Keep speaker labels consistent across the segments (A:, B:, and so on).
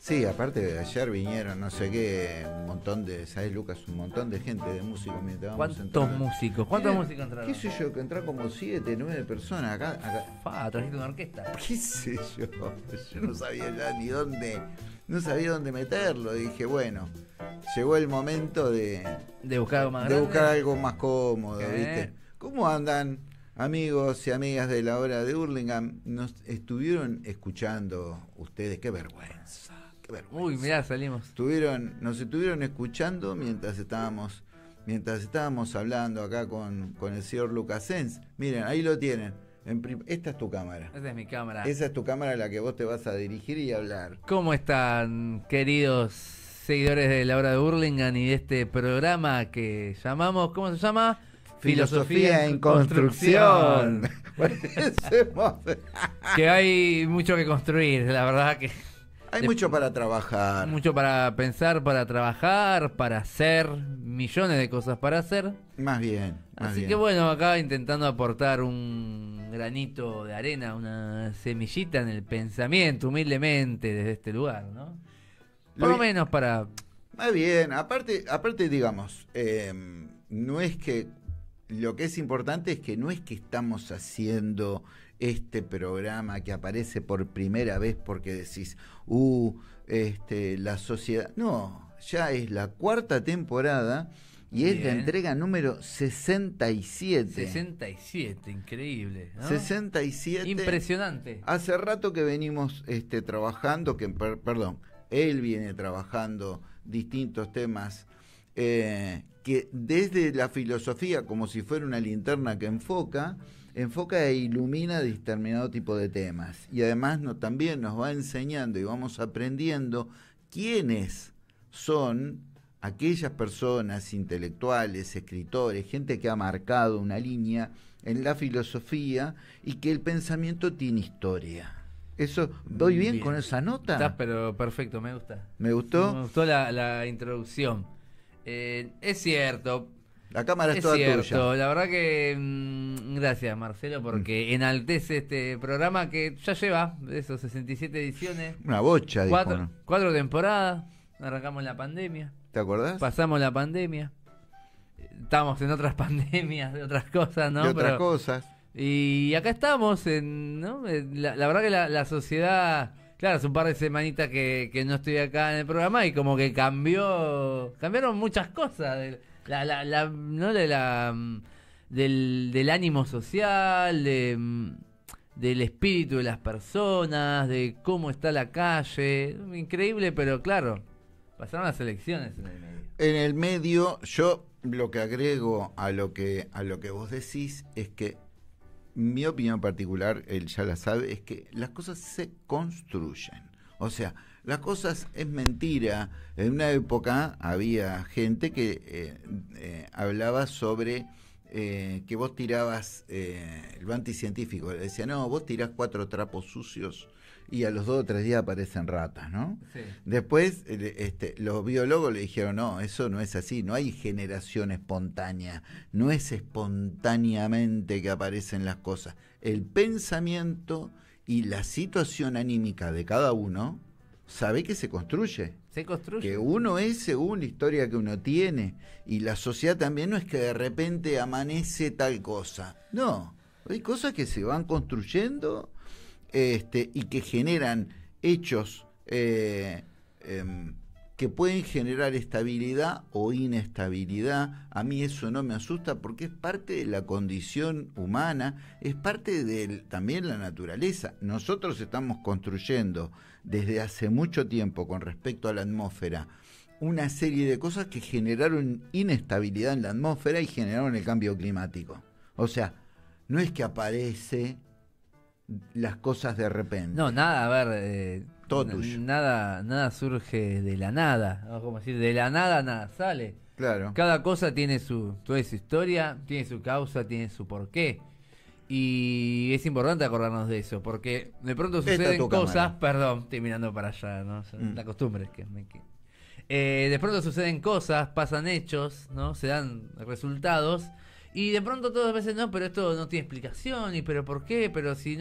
A: Sí, aparte ayer vinieron no sé qué, un montón de, ¿sabes, Lucas? Un montón de gente de músicos mientras vamos
B: ¿Cuántos
A: entrando.
B: músicos? ¿Cuántos
A: Miren,
B: músicos entraron?
A: ¿Qué sé yo? Que entraron como 7, 9 personas acá.
B: Trajiste una orquesta.
A: ¿Qué sé yo? Yo no sabía ya ni dónde, no sabía dónde meterlo. Dije, bueno, llegó el momento de
B: buscar algo más
A: de
B: grande.
A: buscar algo más cómodo,
B: ¿Qué?
A: ¿viste? ¿Cómo andan, amigos y amigas de la hora de Hurlingham? Nos estuvieron escuchando ustedes, qué vergüenza.
B: Uy, mirá, salimos.
A: Nos estuvieron escuchando mientras estábamos hablando acá con el señor Lucas Sens. Miren, ahí lo tienen. Esta es tu cámara.
B: Esa es mi cámara.
A: Esa es tu cámara a la que vos te vas a dirigir y hablar.
B: ¿Cómo están, queridos seguidores de la hora de Hurlingham y de este programa que llamamos, ¿cómo se llama?
A: Filosofía en construcción.
B: Que hay mucho que construir, la verdad que...
A: Hay mucho para trabajar.
B: Mucho para pensar, para trabajar, para hacer, millones de cosas para hacer.
A: Más bien.
B: Así que bueno, acá intentando aportar un granito de arena, una semillita en el pensamiento, humildemente, desde este lugar, ¿no? Por lo menos para...
A: Más bien, aparte digamos, no es que... Lo que es importante es que no es que estamos haciendo este programa que aparece por primera vez porque decís, la sociedad... No, ya es la 4ª temporada y es la entrega número 67.
B: 67, increíble, ¿no?
A: 67.
B: Impresionante.
A: Hace rato que venimos trabajando, él viene trabajando distintos temas que desde la filosofía, como si fuera una linterna que enfoca e ilumina determinado tipo de temas. Y además también nos va enseñando y vamos aprendiendo quiénes son aquellas personas intelectuales, escritores, gente que ha marcado una línea en la filosofía y que el pensamiento tiene historia. Eso, ¿voy bien con esa nota?
B: Estás pero perfecto, me gusta.
A: ¿Me gustó?
B: Me gustó la introducción. Es cierto.
A: La cámara es toda tuya.
B: La verdad que gracias, Marcelo, porque enaltece este programa que ya lleva esos 67 ediciones.
A: Una bocha, dijo,
B: 4 temporadas. Arrancamos la pandemia.
A: ¿Te acordás?
B: Pasamos la pandemia. Estamos en otras pandemias, de otras cosas, ¿no?
A: De otras cosas.
B: Y acá estamos, ¿no? La verdad que la sociedad... Claro, hace un par de semanitas que no estoy acá en el programa y como que cambiaron muchas cosas del ánimo social, del espíritu de las personas, de cómo está la calle. Increíble, pero claro, pasaron las elecciones en el medio.
A: En el medio, yo lo que agrego a lo que vos decís es que mi opinión particular, él ya la sabe, es que las cosas se construyen. O sea, las cosas es mentira. En una época había gente que hablaba sobre que vos tirabas, lo anticientífico, decía, no, vos tirás 4 trapos sucios y a los 2 o 3 días aparecen ratas, ¿no? Sí. Después los biólogos le dijeron, no, eso no es así, no hay generación espontánea, no es espontáneamente que aparecen las cosas. El pensamiento y la situación anímica de cada uno sabe que se construye.
B: Se construye.
A: Que uno es según la historia que uno tiene, y la sociedad también no es que de repente amanece tal cosa. No, hay cosas que se van construyendo y que generan hechos que pueden generar estabilidad o inestabilidad. A mí eso no me asusta porque es parte de la condición humana, es parte de también la naturaleza. Nosotros estamos construyendo desde hace mucho tiempo con respecto a la atmósfera una serie de cosas que generaron inestabilidad en la atmósfera y generaron el cambio climático. O sea, no es que aparece las cosas de repente.
B: No, nada, a ver,
A: todo tuyo.
B: Nada surge de la nada, ¿no? Como decir, de la nada sale.
A: Claro.
B: Cada cosa tiene toda su historia, tiene su causa, tiene su porqué. Y es importante acordarnos de eso, porque de pronto suceden cosas, cámara. Perdón, estoy mirando para allá, ¿no? La costumbre es que de pronto suceden cosas, pasan hechos, ¿no? Se dan resultados. Y de pronto todas las veces, no, pero esto no tiene explicación, y pero ¿por qué? Pero si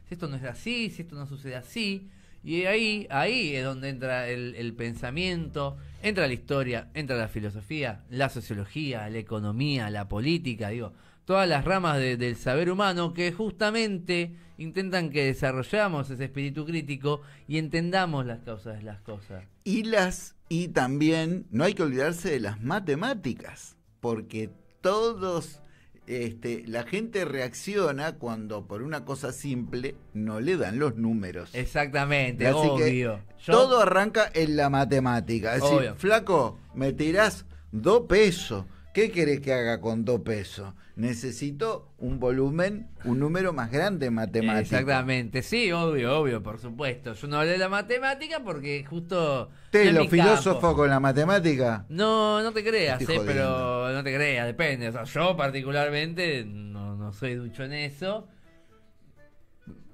B: esto no es así, si esto no sucede así. Y ahí es donde entra el pensamiento, entra la historia, entra la filosofía, la sociología, la economía, la política, digo, todas las ramas del saber humano que justamente intentan que desarrollamos ese espíritu crítico y entendamos las causas de las cosas.
A: Y también no hay que olvidarse de las matemáticas, porque la gente reacciona cuando por una cosa simple no le dan los números.
B: Exactamente,
A: así
B: obvio.
A: Que todo arranca en la matemática. Es decir, flaco, me tirás 2 pesos. ¿Qué querés que haga con 2 pesos? Necesito un volumen, un número más grande matemático.
B: Exactamente, sí, obvio, por supuesto. Yo no hablé de la matemática porque justo...
A: ¿Los filósofos con la matemática?
B: No te creas, pero no te creas, depende. O sea, yo particularmente no soy ducho en eso.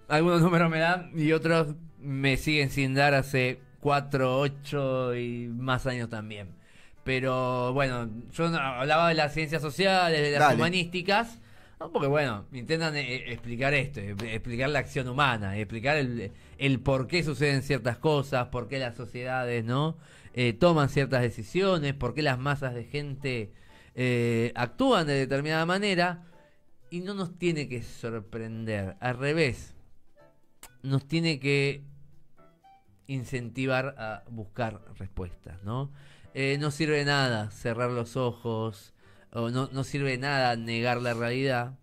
B: Algunos números me dan y otros me siguen sin dar hace 4, 8 y más años también. Pero bueno, yo hablaba de las ciencias sociales, de las humanísticas, ¿no? Porque bueno, intentan explicar esto, explicar la acción humana, explicar el por qué suceden ciertas cosas, por qué las sociedades no toman ciertas decisiones, por qué las masas de gente actúan de determinada manera, y no nos tiene que sorprender, al revés, nos tiene que incentivar a buscar respuestas, ¿no? No sirve de nada cerrar los ojos, o no sirve de nada negar la realidad,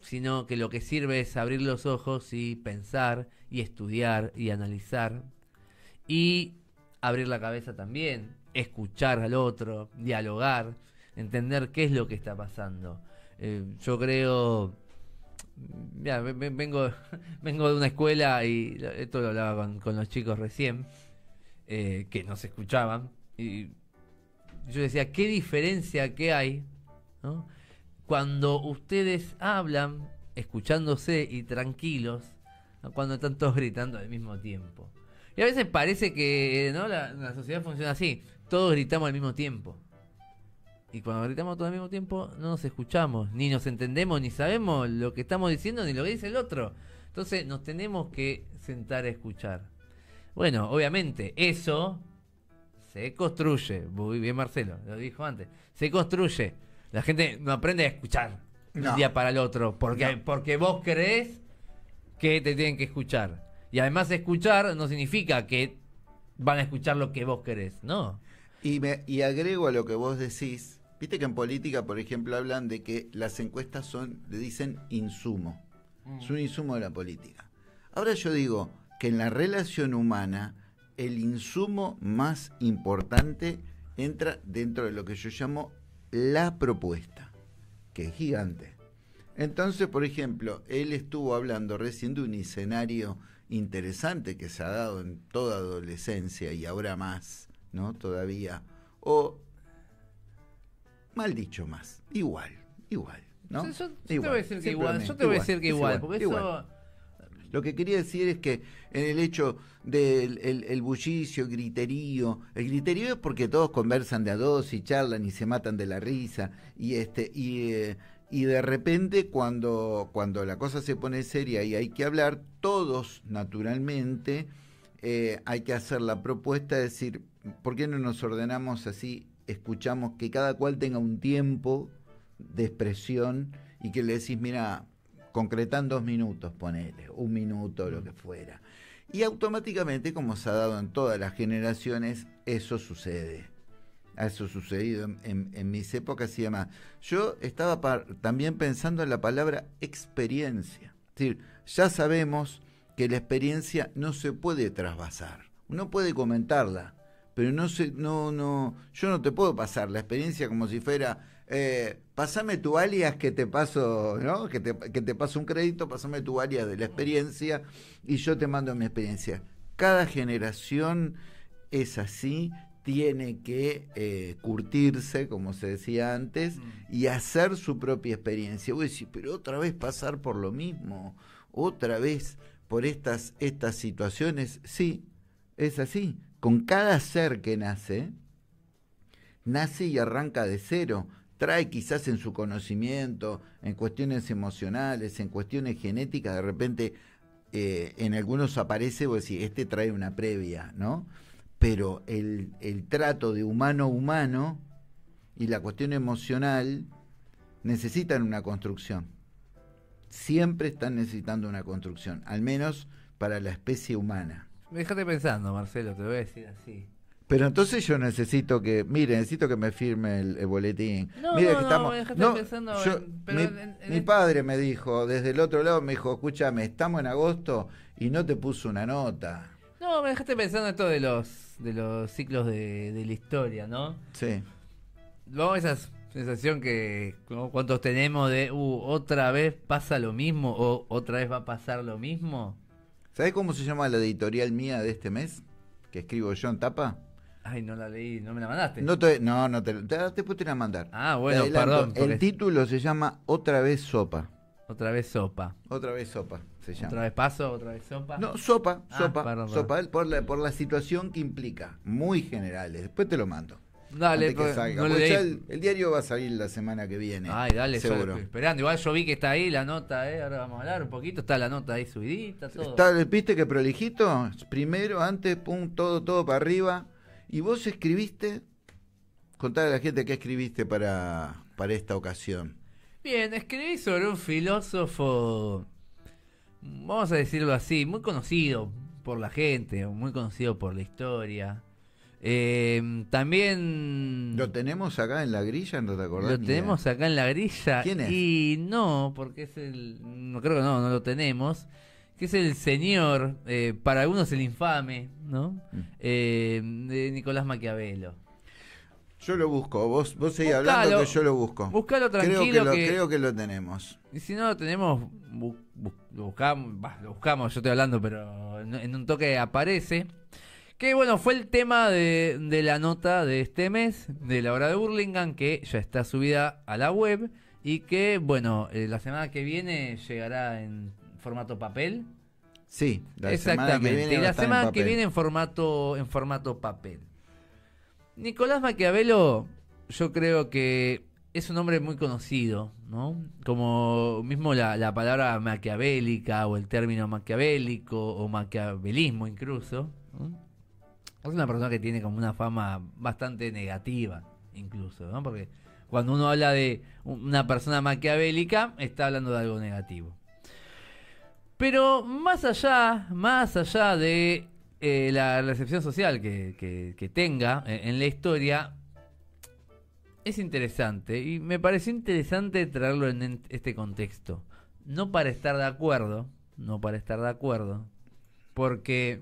B: sino que lo que sirve es abrir los ojos y pensar, y estudiar, y analizar, y abrir la cabeza también, escuchar al otro, dialogar, entender qué es lo que está pasando. Yo creo... Ya, vengo de una escuela y esto lo hablaba con los chicos recién, que nos escuchaban, y yo decía, ¿qué diferencia que hay, ¿no? Cuando ustedes hablan escuchándose y tranquilos, ¿no? Cuando están todos gritando al mismo tiempo? Y a veces parece que, ¿no? la sociedad funciona así, todos gritamos al mismo tiempo, y cuando gritamos todos al mismo tiempo no nos escuchamos, ni nos entendemos, ni sabemos lo que estamos diciendo, ni lo que dice el otro. Entonces nos tenemos que sentar a escuchar. Bueno, obviamente, eso se construye. Muy bien, Marcelo, lo dijo antes. Se construye. La gente no aprende a escuchar un día para el otro, porque vos creés que te tienen que escuchar. Y además escuchar no significa que van a escuchar lo que vos querés, no.
A: Y agrego a lo que vos decís. Viste que en política, por ejemplo, hablan de que las encuestas le dicen insumo. Es un insumo de la política. Ahora yo digo que en la relación humana el insumo más importante entra dentro de lo que yo llamo la propuesta, que es gigante. Entonces, por ejemplo, él estuvo hablando recién de un escenario interesante que se ha dado en toda adolescencia y ahora más, ¿no? Todavía. O, mal dicho más, igual, ¿no?
B: Yo te voy a decir que igual, porque eso...
A: Lo que quería decir es que en el hecho del el bullicio, el griterío es porque todos conversan de a dos y charlan y se matan de la risa y de repente cuando la cosa se pone seria y hay que hablar, todos naturalmente hay que hacer la propuesta de decir, ¿por qué no nos ordenamos así? Escuchamos que cada cual tenga un tiempo de expresión y que le decís, mira, concretan 2 minutos, ponele, 1 minuto, lo que fuera. Y automáticamente, como se ha dado en todas las generaciones, eso sucede. Eso ha sucedido en mis épocas y demás. Yo estaba también pensando en la palabra experiencia. Es decir, ya sabemos que la experiencia no se puede trasvasar. Uno puede comentarla, pero yo no te puedo pasar la experiencia como si fuera... pasame tu alias que te paso, ¿no? Que te paso un crédito, pasame tu alias de la experiencia y yo te mando mi experiencia. Cada generación es así, tiene que curtirse, como se decía antes, y hacer su propia experiencia. Voy a decir, pero otra vez pasar por lo mismo, otra vez por estas situaciones. Sí, es así. Con cada ser que nace y arranca de cero. Trae quizás en su conocimiento, en cuestiones emocionales, en cuestiones genéticas, de repente en algunos aparece, vos decís, este trae una previa, ¿no? Pero el trato de humano a humano y la cuestión emocional necesitan una construcción. Siempre están necesitando una construcción, al menos para la especie humana.
B: Déjate pensando, Marcelo, te lo voy a decir así.
A: Pero entonces yo necesito que me firme el boletín.
B: No,
A: Mire,
B: no,
A: que estamos,
B: déjate
A: no,
B: pensando.
A: Mi padre me dijo, desde el otro lado, me dijo, escúchame, estamos en agosto y no te puso una nota.
B: No, me dejaste pensando esto de los ciclos de la historia, ¿no?
A: Sí.
B: Vamos a esa sensación que cuántos tenemos de otra vez pasa lo mismo o otra vez va a pasar lo mismo.
A: ¿Sabés cómo se llama la editorial mía de este mes? Que escribo yo en tapa.
B: Ay, no la leí, no me la mandaste.
A: Después te la mandar.
B: Ah, bueno, perdón.
A: El título se llama Otra vez sopa.
B: Otra vez sopa.
A: Otra vez sopa se llama.
B: ¿Otra vez paso? ¿Otra vez sopa?
A: No, sopa.
B: Perdón.
A: Por la situación que implica. Muy generales. Después te lo mando.
B: Dale,
A: que salga.
B: No
A: ya el diario va a salir la semana que viene.
B: Ay, dale,
A: seguro.
B: Esperando. Igual yo vi que está ahí la nota, ahora vamos a hablar un poquito. Está la nota ahí subidita, todo.
A: ¿Viste que prolijito? Primero, antes, pum, todo para arriba. Y vos escribiste, contale a la gente qué escribiste para esta ocasión.
B: Bien, escribí sobre un filósofo, vamos a decirlo así, muy conocido por la gente, muy conocido por la historia. También...
A: ¿Lo tenemos acá en la grilla? ¿No te acordás?
B: Lo tenemos acá en la grilla.
A: ¿Quién es?
B: Y no, porque no creo que no lo tenemos. Que es el señor, para algunos el infame, ¿no? De Nicolás Maquiavelo.
A: Yo lo busco, vos seguís hablando que yo lo busco.
B: Buscalo tranquilo.
A: Creo que lo tenemos.
B: Y si no lo tenemos, lo buscamos, yo estoy hablando, pero en un toque aparece. Que bueno, fue el tema de la nota de este mes, de la hora de Burlingame, que ya está subida a la web y que, bueno, la semana que viene llegará en formato papel.
A: Sí,
B: exactamente. Y la semana que viene en formato papel. Nicolás Maquiavelo, yo creo que es un hombre muy conocido, ¿no? Como mismo la palabra maquiavélica o el término maquiavélico o maquiavelismo incluso, ¿no? Es una persona que tiene como una fama bastante negativa, incluso, ¿no? Porque cuando uno habla de una persona maquiavélica, está hablando de algo negativo. Pero más allá de la recepción social que tenga en la historia, es interesante. Y me pareció interesante traerlo en este contexto. No para estar de acuerdo, porque...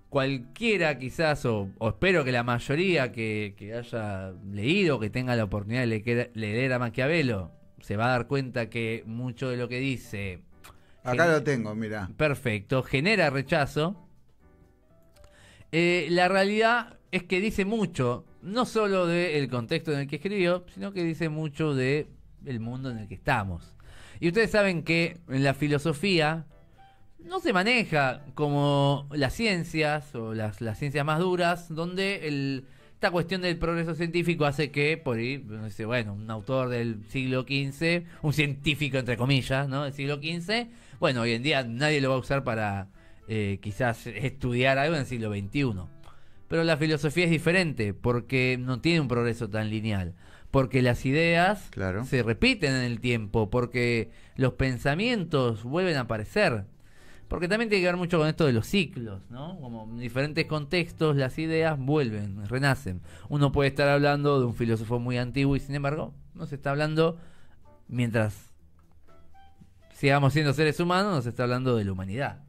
B: cualquiera quizás, o espero que la mayoría que haya leído, que tenga la oportunidad de leer a Maquiavelo, se va a dar cuenta que mucho de lo que dice...
A: Acá lo tengo, mirá.
B: Perfecto, genera rechazo. La realidad es que dice mucho, no solo del contexto en el que escribió, sino que dice mucho del mundo en el que estamos. Y ustedes saben que en la filosofía... no se maneja como las ciencias o las ciencias más duras, donde esta cuestión del progreso científico hace que, por ahí, bueno, un autor del siglo XV, un científico entre comillas, ¿no? Del siglo XV, bueno, hoy en día nadie lo va a usar para quizás estudiar algo en el siglo XXI. Pero la filosofía es diferente, porque no tiene un progreso tan lineal. Porque las ideas se repiten en el tiempo, porque los pensamientos vuelven a aparecer. Porque también tiene que ver mucho con esto de los ciclos, ¿no? Como en diferentes contextos las ideas vuelven, renacen. Uno puede estar hablando de un filósofo muy antiguo y sin embargo no se está hablando, mientras sigamos siendo seres humanos, no se está hablando de la humanidad.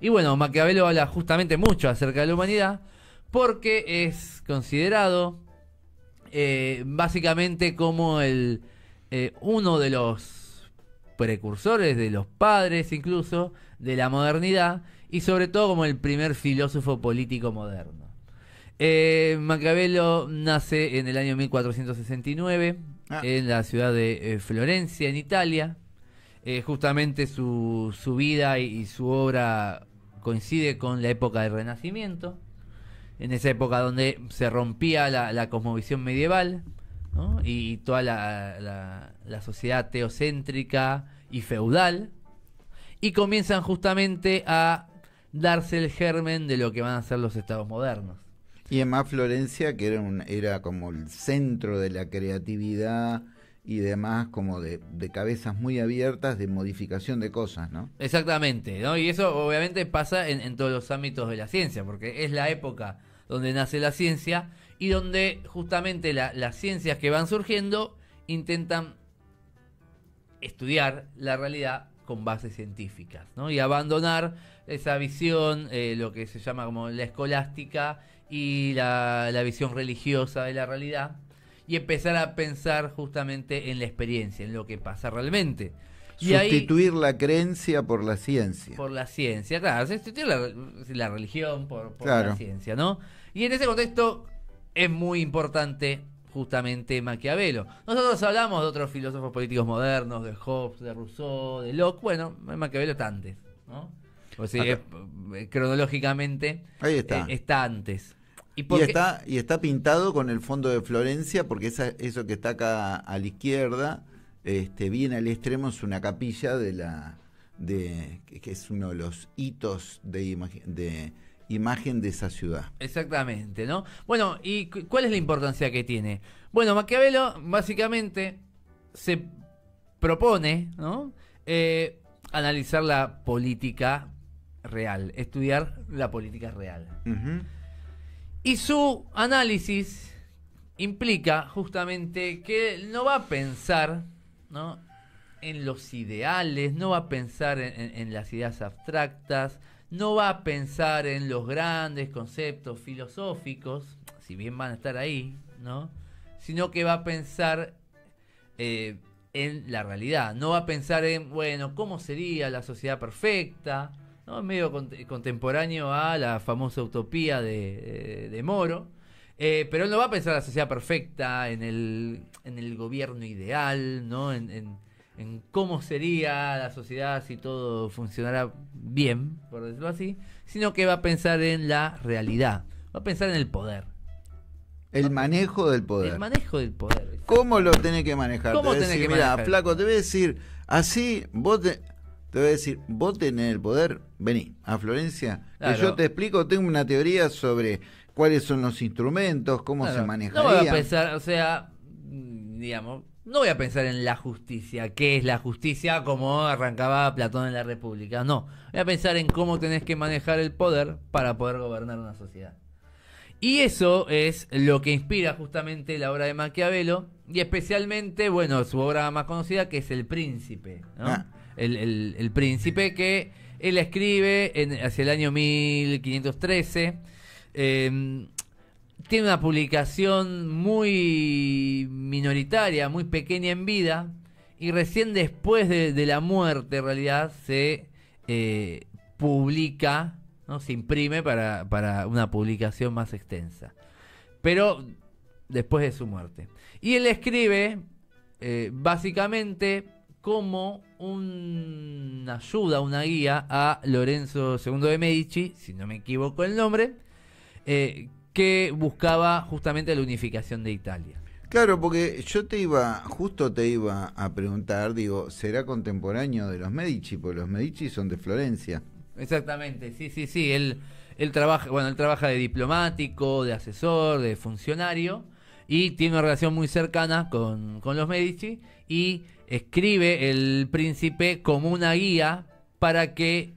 B: Y bueno, Maquiavelo habla justamente mucho acerca de la humanidad porque es considerado básicamente como uno de los precursores, de los padres incluso, de la modernidad y sobre todo como el primer filósofo político moderno. Maquiavelo nace en el año 1469 en la ciudad de Florencia, en Italia. Justamente su vida y su obra coincide con la época del Renacimiento, en esa época donde se rompía la cosmovisión medieval, ¿no? Y toda la sociedad teocéntrica y feudal. y comienzan justamente a darse el germen de lo que van a ser los estados modernos.
A: Y además Florencia, que era como el centro de la creatividad y demás, como de cabezas muy abiertas, de modificación de cosas, ¿no?
B: Exactamente, ¿no? Y eso obviamente pasa en todos los ámbitos de la ciencia, porque es la época donde nace la ciencia y donde justamente las ciencias que van surgiendo intentan estudiar la realidad con bases científicas, ¿no? Y abandonar esa visión, lo que se llama como la escolástica y la visión religiosa de la realidad, y empezar a pensar justamente en la experiencia, en lo que pasa realmente. Y
A: sustituir la creencia por la ciencia.
B: Por la ciencia, claro, sustituir la religión por
A: claro.
B: la ciencia, ¿no? Y en ese contexto es muy importante justamente Maquiavelo. Nosotros hablamos de otros filósofos políticos modernos, de Hobbes, de Rousseau, de Locke. Bueno, Maquiavelo está antes, ¿no? O sea, cronológicamente
A: ahí está.
B: Está antes.
A: Y está pintado con el fondo de Florencia, porque eso que está acá a la izquierda, bien al extremo, es una capilla que es uno de los hitos de imagen de esa ciudad.
B: Exactamente, ¿no? Bueno, ¿y cuál es la importancia que tiene? Bueno, Maquiavelo básicamente se propone, ¿no? Analizar la política real, estudiar la política real.
A: Uh-huh.
B: Y su análisis implica justamente que no va a pensar, ¿no?, en los ideales, no va a pensar en las ideas abstractas, no va a pensar en los grandes conceptos filosóficos, si bien van a estar ahí, ¿no?, sino que va a pensar en la realidad. No va a pensar en, bueno, ¿cómo sería la sociedad perfecta?, ¿no? Medio contemporáneo a la famosa utopía de Moro, pero él no va a pensar la sociedad perfecta, en el gobierno ideal, ¿no? En cómo sería la sociedad si todo funcionara bien, por decirlo así, sino que va a pensar en la realidad, va a pensar en el poder.
A: El manejo del poder.
B: El manejo del poder.
A: ¿Cómo lo tenés que manejar?
B: ¿Cómo tenés que manejar?
A: Mira, flaco, te voy a decir, así, te voy a decir, vos tenés el poder, vení a Florencia,
B: claro,
A: que yo te explico, tengo una teoría sobre cuáles son los instrumentos, cómo se manejarían.
B: No voy a pensar, o sea, digamos, no voy a pensar en la justicia, qué es la justicia como arrancaba Platón en la República, no. Voy a pensar en cómo tenés que manejar el poder para poder gobernar una sociedad. Y eso es lo que inspira justamente la obra de Maquiavelo, y especialmente, bueno, su obra más conocida, que es El Príncipe, ¿no? El Príncipe, que él escribe hacia el año 1513. Tiene una publicación muy minoritaria, muy pequeña en vida, y recién después de la muerte, en realidad, se publica, ¿no? Se imprime para una publicación más extensa. Pero después de su muerte. Y él escribe, básicamente, como una ayuda, una guía a Lorenzo II de Medici, si no me equivoco el nombre, que buscaba justamente la unificación de Italia.
A: Claro, porque yo te iba a preguntar, digo, ¿será contemporáneo de los Medici? Porque los Medici son de Florencia.
B: Exactamente, sí. Él trabaja de diplomático, de asesor, de funcionario, y tiene una relación muy cercana con los Medici, y escribe El Príncipe como una guía para que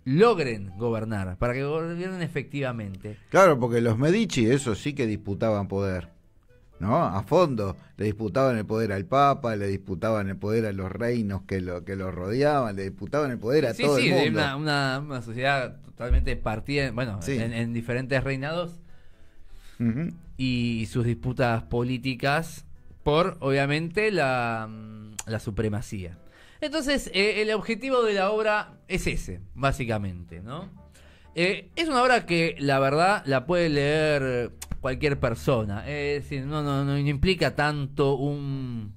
B: logren gobernar, para que gobiernen efectivamente.
A: Claro, porque los Medici, eso sí que disputaban poder, ¿no? A fondo, le disputaban el poder al Papa, le disputaban el poder a los reinos que lo rodeaban, le disputaban el poder a todo el mundo.
B: Sí, una sociedad totalmente partida, bueno, sí, en diferentes reinados, uh-huh, y sus disputas políticas por, obviamente, la supremacía. Entonces, el objetivo de la obra es ese, básicamente, ¿no? Es una obra que, la verdad, la puede leer cualquier persona. Es decir, no implica tanto un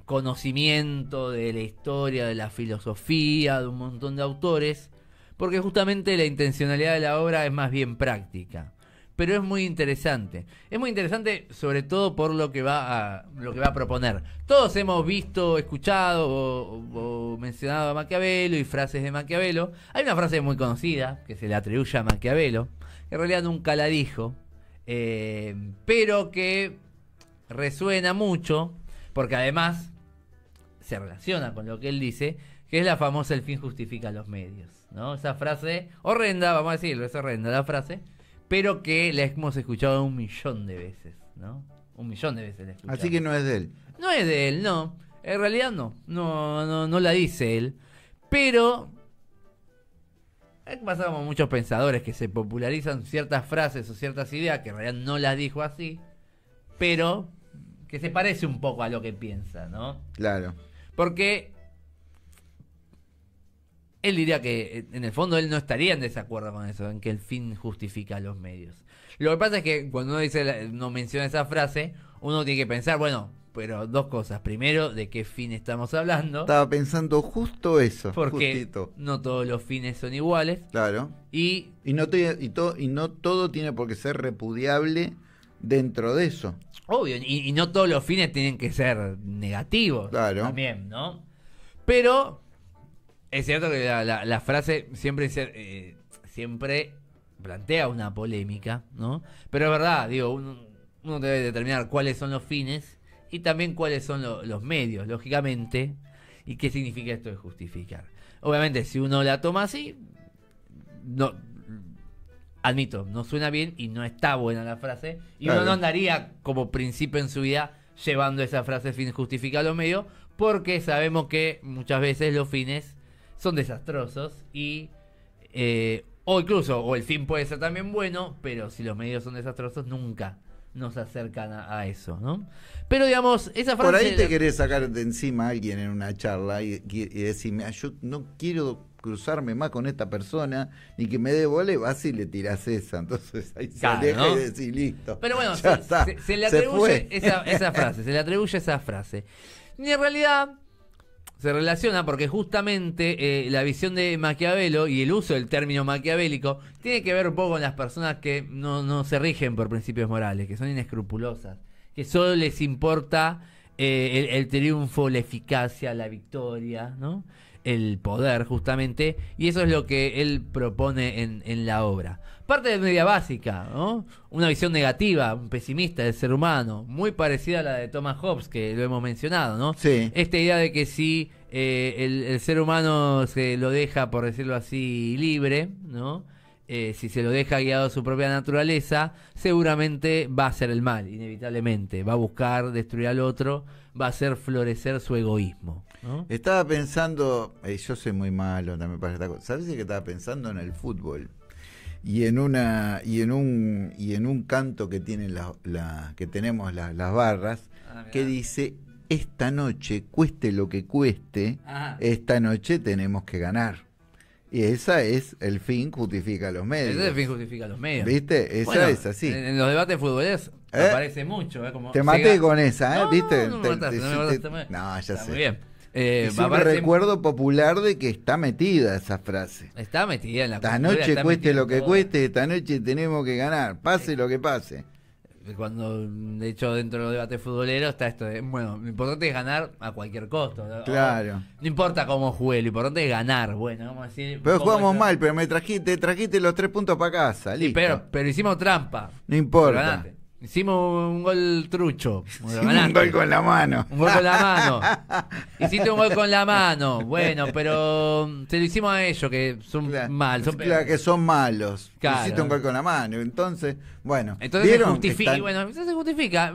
B: conocimiento de la historia, de la filosofía, de un montón de autores, porque justamente la intencionalidad de la obra es más bien práctica. Pero es muy interesante. Es muy interesante sobre todo por lo que va a proponer. Todos hemos visto, escuchado o mencionado a Maquiavelo y frases de Maquiavelo. Hay una frase muy conocida que se le atribuye a Maquiavelo, que en realidad nunca la dijo, pero que resuena mucho, porque además se relaciona con lo que él dice, que es la famosa "el fin justifica los medios", ¿no? Esa frase horrenda, vamos a decirlo, es horrenda la frase, pero que la hemos escuchado 1.000.000 de veces, ¿no? 1.000.000 de veces la escuchamos.
A: Así que no es de él.
B: No es de él, no. En realidad no la dice él. Pero pasa como muchos pensadores que se popularizan ciertas frases o ciertas ideas que en realidad no las dijo así, pero que se parece un poco a lo que piensa, ¿no?
A: Claro.
B: Porque él diría que en el fondo él no estaría en desacuerdo con eso, en que el fin justifica los medios. Lo que pasa es que cuando uno menciona esa frase, uno tiene que pensar, bueno, pero dos cosas. Primero, ¿de qué fin estamos hablando?
A: Estaba pensando justo eso.
B: Porque
A: justito.
B: no todos los fines son iguales.
A: Claro.
B: Y
A: no todo tiene por qué ser repudiable dentro de eso.
B: Obvio, y no todos los fines tienen que ser negativos.
A: Claro.
B: También, ¿no? Pero es cierto que la frase siempre plantea una polémica, ¿no? Pero es verdad, digo, uno debe determinar cuáles son los fines y también cuáles son los medios, lógicamente, y qué significa esto de justificar. Obviamente, si uno la toma así, no, admito, no suena bien y no está buena la frase, y
A: claro,
B: uno no andaría como principio en su vida llevando esa frase "fin justifica los medios", porque sabemos que muchas veces los fines son desastrosos y o incluso el fin puede ser también bueno, pero si los medios son desastrosos nunca nos acercan a eso, ¿no? Pero digamos, esa frase...
A: Por ahí te querés sacar de encima a alguien en una charla y decirme, yo no quiero cruzarme más con esta persona ni que me dé bola, y vas y le tirás esa. Entonces ahí
B: claro,
A: se aleja,
B: ¿no?
A: y decís, listo.
B: Pero bueno, se le
A: se
B: atribuye
A: fue.
B: esa frase, se le atribuye esa frase. Y en realidad se relaciona porque justamente la visión de Maquiavelo y el uso del término maquiavélico tiene que ver un poco con las personas que no se rigen por principios morales, que son inescrupulosas, que solo les importa el triunfo, la eficacia, la victoria, ¿no? El poder, justamente, y eso es lo que él propone en la obra. Parte de media básica, ¿no? Una visión negativa, un pesimista del ser humano, muy parecida a la de Thomas Hobbes, que lo hemos mencionado, ¿no?
A: Sí.
B: Esta idea de que si el ser humano se lo deja, por decirlo así, libre, ¿no? Si se lo deja guiado a su propia naturaleza, seguramente va a hacer el mal, inevitablemente. Va a buscar destruir al otro, va a hacer florecer su egoísmo, ¿no?
A: Estaba pensando, yo soy muy malo también para esta cosa. ¿Sabes que estaba pensando en el fútbol? Y en un canto que tienen que tenemos las barras, que dice: esta noche, cueste lo que cueste, esta noche tenemos que ganar. Y esa es el fin justifica los medios.
B: Ese es el fin justifica los medios.
A: ¿Viste? Esa es así.
B: En los debates futboleros aparece mucho. Como
A: te maté con esa, ¿viste?
B: No me mataste.
A: No, ya
B: está
A: sé.
B: Muy bien.
A: Es un recuerdo popular de que está metida esa frase.
B: Está metida en la
A: cultura. Esta noche cueste lo que cueste, esta noche tenemos que ganar, pase lo que pase.
B: Cuando, de hecho, dentro de los debates futboleros está esto de, bueno, lo importante es ganar a cualquier costo.
A: Claro.
B: No importa cómo juegue, lo importante es ganar. Bueno, vamos a decir...
A: Pero jugamos mal, pero trajiste los 3 puntos para casa, listo.
B: Pero hicimos trampa.
A: No importa.
B: Hicimos un gol trucho.
A: Un gol con la mano.
B: Un gol con la mano. Hiciste un gol con la mano. Bueno, pero se lo hicimos a ellos, que son mal.
A: Claro, que son malos.
B: Claro.
A: Hiciste un gol con la mano. Entonces, bueno.
B: Entonces se justifica. Bueno, eso se justifica.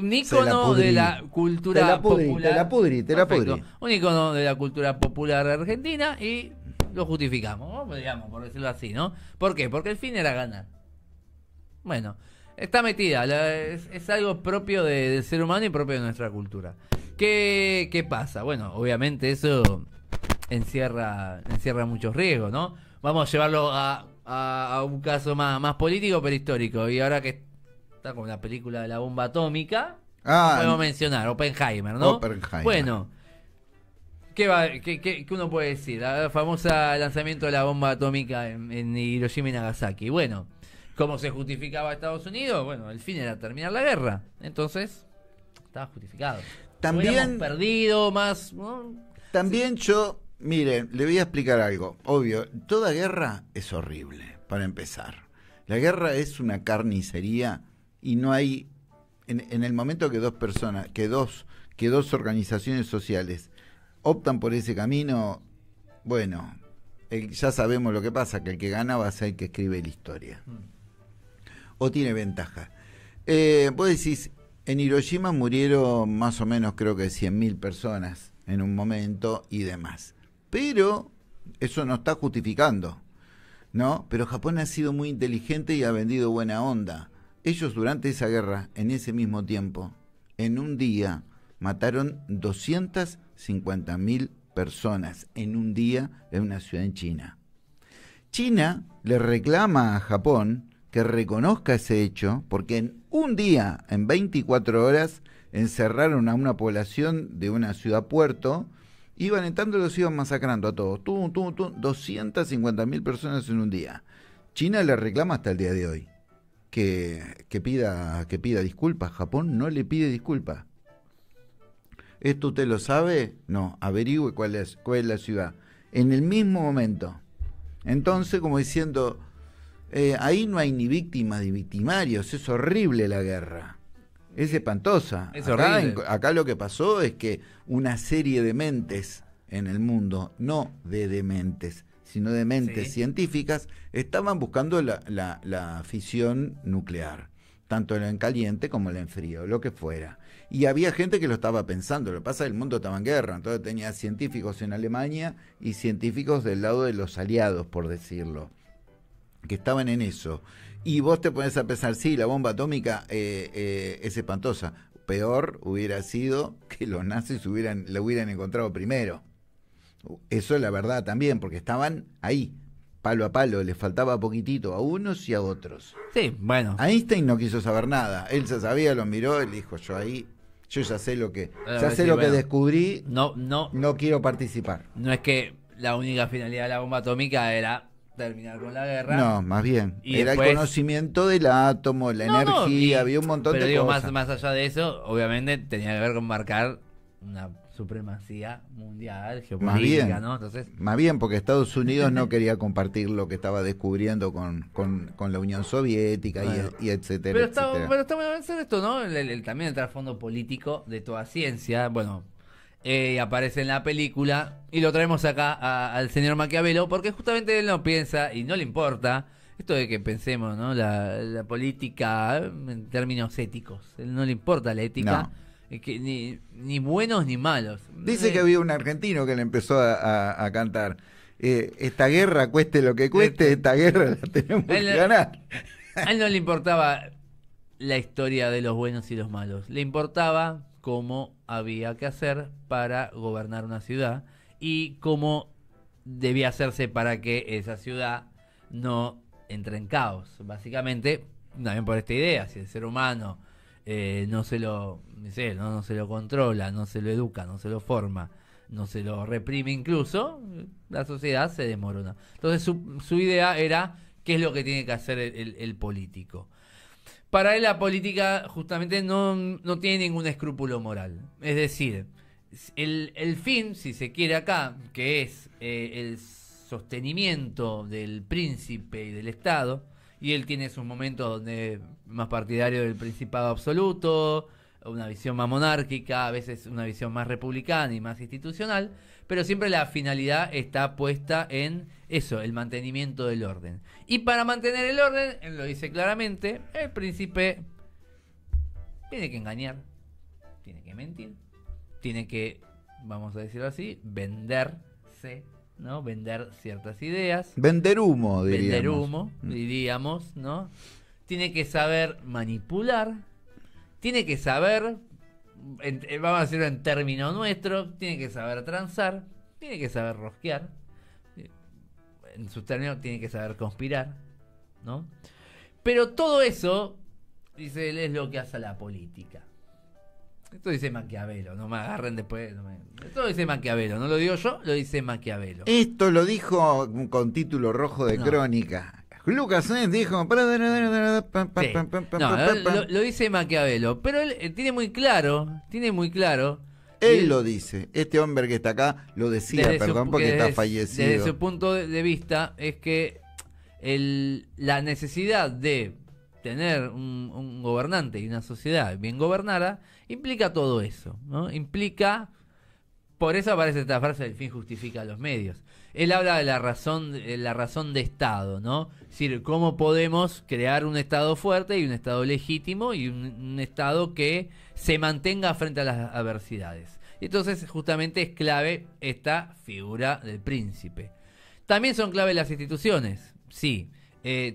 B: Un ícono de la cultura popular.
A: Te la pudrí.
B: Un ícono de la cultura popular argentina y lo justificamos, ¿no? Digamos, por decirlo así, ¿no? ¿Por qué? Porque el fin era ganar. Bueno. Está metida, es algo propio del ser humano y propio de nuestra cultura. ¿Qué pasa? Bueno, obviamente eso encierra muchos riesgos, ¿no? Vamos a llevarlo a un caso más político, pero histórico. Y ahora que está con la película de la bomba atómica, podemos mencionar Oppenheimer, ¿no?
A: Oppenheimer.
B: Bueno, ¿qué uno puede decir? La famosa lanzamiento de la bomba atómica en Hiroshima y Nagasaki. Bueno, ¿cómo se justificaba Estados Unidos? Bueno, el fin era terminar la guerra. Entonces, estaba justificado.
A: También
B: hubiéramos perdido más, ¿no?
A: También yo Miren, le voy a explicar algo. Obvio, toda guerra es horrible, para empezar. La guerra es una carnicería y no hay... En el momento que dos personas, que dos organizaciones sociales optan por ese camino, bueno, ya sabemos lo que pasa, que el que gana va a ser el que escribe la historia. O tiene ventaja. Vos decís, en Hiroshima murieron más o menos, creo que 100.000 personas en un momento y demás. Pero eso no está justificando, ¿no? Pero Japón ha sido muy inteligente y ha vendido buena onda. Ellos durante esa guerra, en ese mismo tiempo, en un día, mataron 250.000 personas en un día en una ciudad en China. China le reclama a Japón que reconozca ese hecho, porque en un día, en 24 horas, encerraron a una población de una ciudad-puerto, iban entrando y los iban masacrando a todos. 250.000 personas en un día. China le reclama hasta el día de hoy que pida disculpas. Japón no le pide disculpas. ¿Esto usted lo sabe? No, averigüe cuál es la ciudad. En el mismo momento. Entonces, como diciendo, ahí no hay ni víctimas ni victimarios, es horrible la guerra. Es espantosa.
B: Es horrible.
A: Acá lo que pasó es que una serie de mentes en el mundo, no de dementes, sino de mentes científicas, estaban buscando la fisión nuclear, tanto en caliente como en frío, lo que fuera. Y había gente que lo estaba pensando. Lo que pasa es que el mundo estaba en guerra, entonces tenía científicos en Alemania y científicos del lado de los aliados, por decirlo, que estaban en eso. Y vos te pones a pensar, sí, la bomba atómica es espantosa. Peor hubiera sido que los nazis la hubieran encontrado primero. Eso es la verdad también, porque estaban ahí, palo a palo, les faltaba poquitito a unos y a otros.
B: Sí, bueno.
A: Einstein no quiso saber nada, él se sabía, lo miró, él dijo, yo ya sé lo que descubrí, no quiero participar.
B: No es que la única finalidad de la bomba atómica era terminar con la guerra.
A: No, más bien, era después el conocimiento del átomo, la energía, había un montón de cosas.
B: Pero más allá de eso, obviamente tenía que ver con marcar una supremacía mundial, geopolítica, ¿no? Entonces,
A: más bien, porque Estados Unidos no quería compartir lo que estaba descubriendo con la Unión Soviética, bueno, y etcétera,
B: pero
A: etcétera.
B: Pero está bueno pensar esto, ¿no? También el trasfondo político de toda ciencia. Bueno, aparece en la película y lo traemos acá al señor Maquiavelo, porque justamente él no piensa y no le importa esto de que pensemos, ¿no? La política en términos éticos. A él no le importa la ética. No. Que ni buenos ni malos.
A: Dice que había un argentino que le empezó a cantar, esta guerra cueste lo que cueste, esta guerra la tenemos que ganar.
B: A él no le importaba la historia de los buenos y los malos, le importaba cómo había que hacer para gobernar una ciudad y cómo debía hacerse para que esa ciudad no entre en caos. Básicamente, también por esta idea, si el ser humano no se lo controla, no se lo educa, no se lo forma, no se lo reprime incluso, la sociedad se desmorona. Entonces su idea era qué es lo que tiene que hacer el político. Para él la política justamente no tiene ningún escrúpulo moral. Es decir, el fin, si se quiere acá, que es el sostenimiento del príncipe y del Estado, y él tiene sus momentos donde es más partidario del principado absoluto, una visión más monárquica, a veces una visión más republicana y más institucional, pero siempre la finalidad está puesta en eso, el mantenimiento del orden. Y para mantener el orden, él lo dice claramente, el príncipe tiene que engañar, tiene que mentir, tiene que, vamos a decirlo así, venderse, ¿no? Vender ciertas ideas.
A: Vender humo,
B: diríamos, ¿no? Tiene que saber manipular, tiene que saber, vamos a decirlo en términos nuestros, tiene que saber transar, tiene que saber rosquear, en sus términos tiene que saber conspirar, ¿no? Pero todo eso, dice él, es lo que hace la política. Esto dice Maquiavelo, no me agarren después. Esto lo dice Maquiavelo, no lo digo yo, lo dice Maquiavelo.
A: Esto lo dijo con título rojo de crónica. Lucas dijo.
B: Sí. Lo dice Maquiavelo, pero él tiene muy claro
A: Él lo dice. Este hombre que está acá lo decía, porque está fallecido.
B: Desde su punto de vista es que la necesidad de tener un gobernante y una sociedad bien gobernada implica todo eso, ¿no? Implica, por eso aparece esta frase: el fin justifica los medios. Él habla de la razón de Estado, ¿no? Es decir, cómo podemos crear un Estado fuerte y un Estado legítimo y un Estado que se mantenga frente a las adversidades. Y entonces justamente es clave esta figura del príncipe. También son clave las instituciones, sí,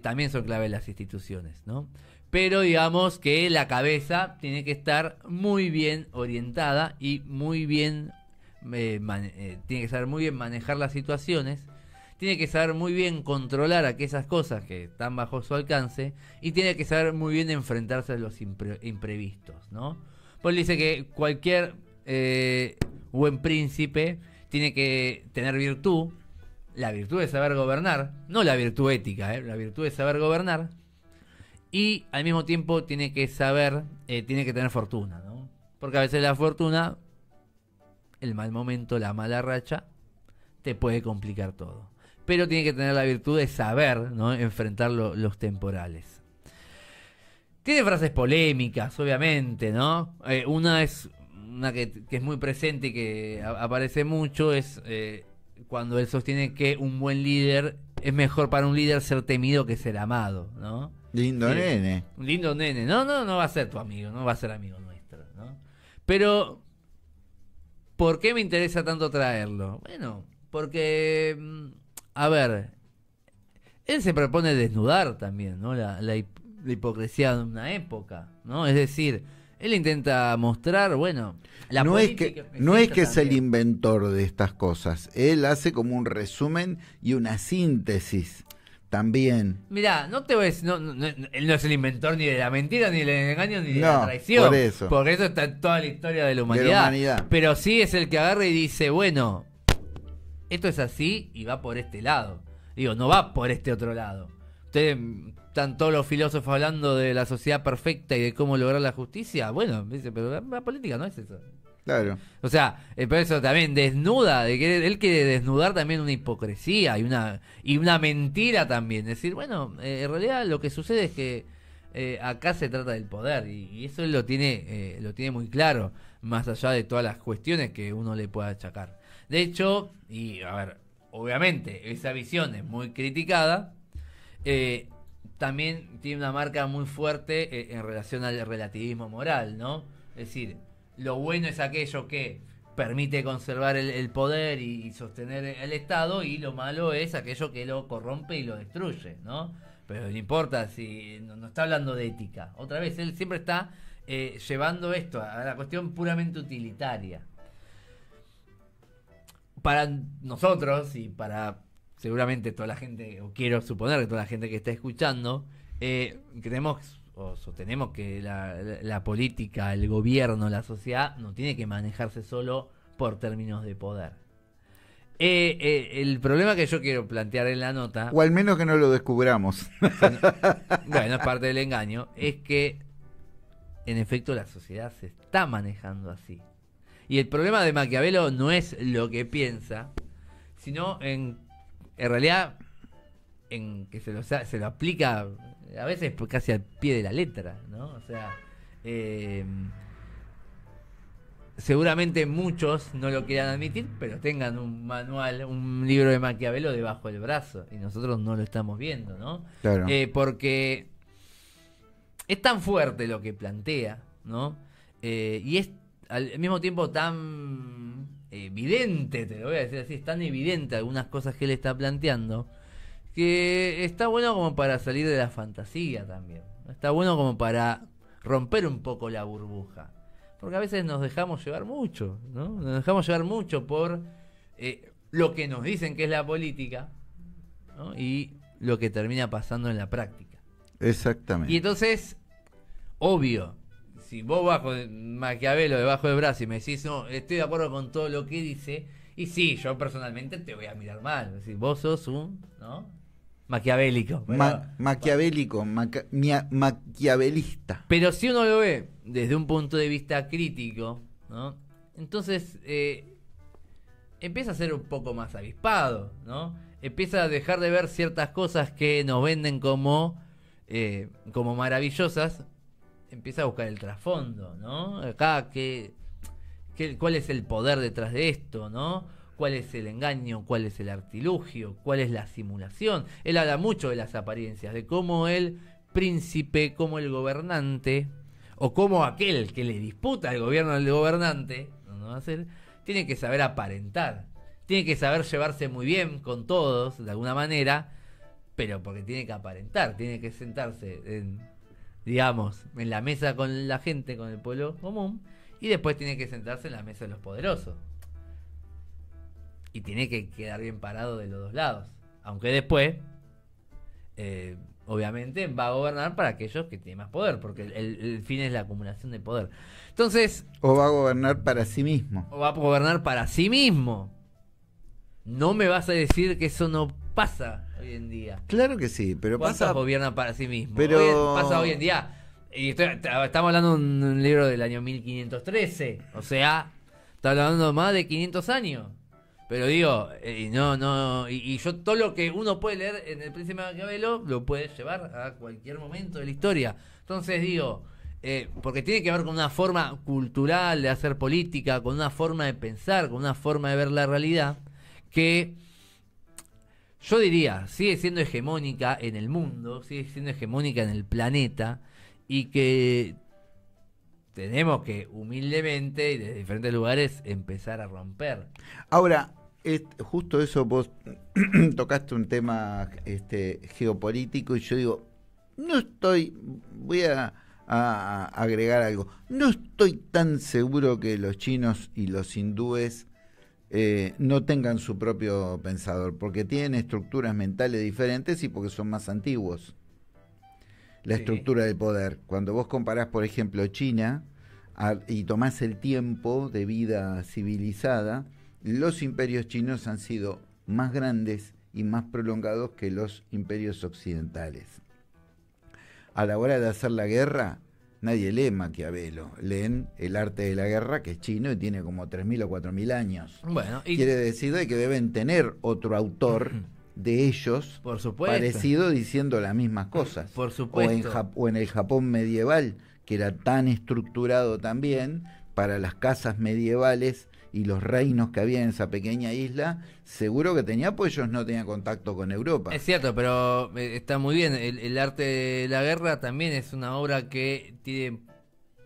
B: también son clave las instituciones, ¿no? Pero digamos que la cabeza tiene que estar muy bien orientada y muy bien tiene que saber muy bien manejar las situaciones, tiene que saber muy bien controlar aquellas cosas que están bajo su alcance y tiene que saber muy bien enfrentarse a los imprevistos, ¿no? Pues dice que cualquier buen príncipe tiene que tener virtud, la virtud de saber gobernar, no la virtud ética, la virtud de saber gobernar, y al mismo tiempo tiene que tener fortuna, ¿no? Porque a veces la fortuna, el mal momento, la mala racha, te puede complicar todo. Pero tiene que tener la virtud de saber, ¿no?, enfrentar los temporales. Tiene frases polémicas, obviamente, ¿no? Una es una que es muy presente y que aparece mucho, es cuando él sostiene que un buen líder, es mejor para un líder ser temido que ser amado, ¿no?
A: Lindo nene.
B: Un lindo nene. No va a ser tu amigo, no va a ser amigo nuestro, ¿no? Pero ¿por qué me interesa tanto traerlo? Bueno, porque, a ver, él se propone desnudar también, ¿no? La hipocresía de una época, ¿no? Es decir, él intenta mostrar, bueno, la política.
A: No es que es el inventor de estas cosas. Él hace como un resumen y una síntesis también.
B: Mirá, no te voy a decir, él no es el inventor ni de la mentira, ni del engaño, ni de la traición. Porque eso está en toda la historia de la humanidad. Pero sí es el que agarra y dice, bueno, esto es así y va por este lado. Digo, no va por este otro lado. Ustedes están todos los filósofos hablando de la sociedad perfecta y de cómo lograr la justicia. Bueno, dice, pero la política no es eso.
A: Claro.
B: O sea, por eso también desnuda, él quiere desnudar también una hipocresía y una mentira también. Decir, bueno, en realidad lo que sucede es que acá se trata del poder y eso él lo tiene muy claro, más allá de todas las cuestiones que uno le pueda achacar. De hecho, y a ver, obviamente esa visión es muy criticada, también tiene una marca muy fuerte en relación al relativismo moral, ¿no? Es decir, lo bueno es aquello que permite conservar el poder y sostener el Estado, y lo malo es aquello que lo corrompe y lo destruye, ¿no? Pero no importa si no está hablando de ética. Otra vez, él siempre está llevando esto a la cuestión puramente utilitaria. Para nosotros y para seguramente toda la gente, o quiero suponer que toda la gente que está escuchando, creemos o sostenemos que la política, el gobierno, la sociedad no tiene que manejarse solo por términos de poder. El problema que yo quiero plantear en la nota,
A: o al menos que no lo descubramos,
B: bueno, es parte del engaño, es que en efecto la sociedad se está manejando así. Y el problema de Maquiavelo no es lo que piensa, sino en realidad en que se lo aplica a veces casi al pie de la letra, ¿no? O sea, seguramente muchos no lo quieran admitir, pero tengan un manual, un libro de Maquiavelo debajo del brazo, y nosotros no lo estamos viendo, ¿no?
A: Claro.
B: Porque es tan fuerte lo que plantea, ¿no? Y es al mismo tiempo tan evidente, te lo voy a decir así, es tan evidente algunas cosas que él está planteando, que está bueno como para salir de la fantasía también. Está bueno como para romper un poco la burbuja. Porque a veces nos dejamos llevar mucho, ¿no? Nos dejamos llevar mucho por lo que nos dicen que es la política, ¿no? Y lo que termina pasando en la práctica.
A: Exactamente.
B: Y entonces, obvio, si vos bajo Maquiavelo debajo del brazo y me decís, no, estoy de acuerdo con todo lo que dice, y sí, yo personalmente te voy a mirar mal. Es decir, vos sos un, ¿no?, maquiavélico.
A: Maquiavelista.
B: Pero si uno lo ve desde un punto de vista crítico, ¿no?, entonces empieza a ser un poco más avispado, ¿no? Empieza a dejar de ver ciertas cosas que nos venden como maravillosas, empieza a buscar el trasfondo, ¿no? Acá, ¿cuál es el poder detrás de esto, ¿no? ¿Cuál es el engaño? ¿Cuál es el artilugio? ¿Cuál es la simulación? Él habla mucho de las apariencias, de cómo el príncipe, como el gobernante, o como aquel que le disputa el gobierno al gobernante, ¿no va a ser? Tiene que saber aparentar, tiene que saber llevarse muy bien con todos, de alguna manera, pero porque tiene que aparentar, tiene que sentarse en la mesa con la gente, con el pueblo común, y después tiene que sentarse en la mesa de los poderosos. Y tiene que quedar bien parado de los dos lados. Aunque después, obviamente, va a gobernar para aquellos que tienen más poder, porque el fin es la acumulación de poder. Entonces...
A: O va a gobernar para sí mismo.
B: O va a gobernar para sí mismo. No me vas a decir que eso no pasa hoy en día.
A: Claro que sí, pero
B: pasa... gobierna para sí mismo?
A: Pero...
B: Pasa hoy en día. Y estamos hablando de un libro del año 1513. O sea, está hablando más de 500 años. Pero digo, y yo todo lo que uno puede leer en El Príncipe de Maquiavelo lo puede llevar a cualquier momento de la historia. Entonces digo, porque tiene que ver con una forma cultural de hacer política, con una forma de pensar, con una forma de ver la realidad, que yo diría, sigue siendo hegemónica en el mundo, sigue siendo hegemónica en el planeta, y que tenemos que humildemente y desde diferentes lugares empezar a romper.
A: Ahora, justo eso, vos tocaste un tema geopolítico, y yo digo, voy a agregar algo, no estoy tan seguro que los chinos y los hindúes no tengan su propio pensador, porque tienen estructuras mentales diferentes y porque son más antiguos. La estructura del poder. Cuando vos comparás, por ejemplo, China y tomás el tiempo de vida civilizada, los imperios chinos han sido más grandes y más prolongados que los imperios occidentales. A la hora de hacer la guerra, nadie lee Maquiavelo, leen El arte de la guerra, que es chino y tiene como 3.000 o 4.000 años.
B: Bueno,
A: quiere decir que deben tener otro autor de ellos,
B: por supuesto,
A: parecido, diciendo las mismas cosas.
B: Por supuesto.
A: O en el Japón medieval, que era tan estructurado también, para las casas medievales y los reinos que había en esa pequeña isla, seguro que tenía, pues ellos no tenían contacto con Europa.
B: Es cierto, pero está muy bien. El arte de la guerra también es una obra que tiene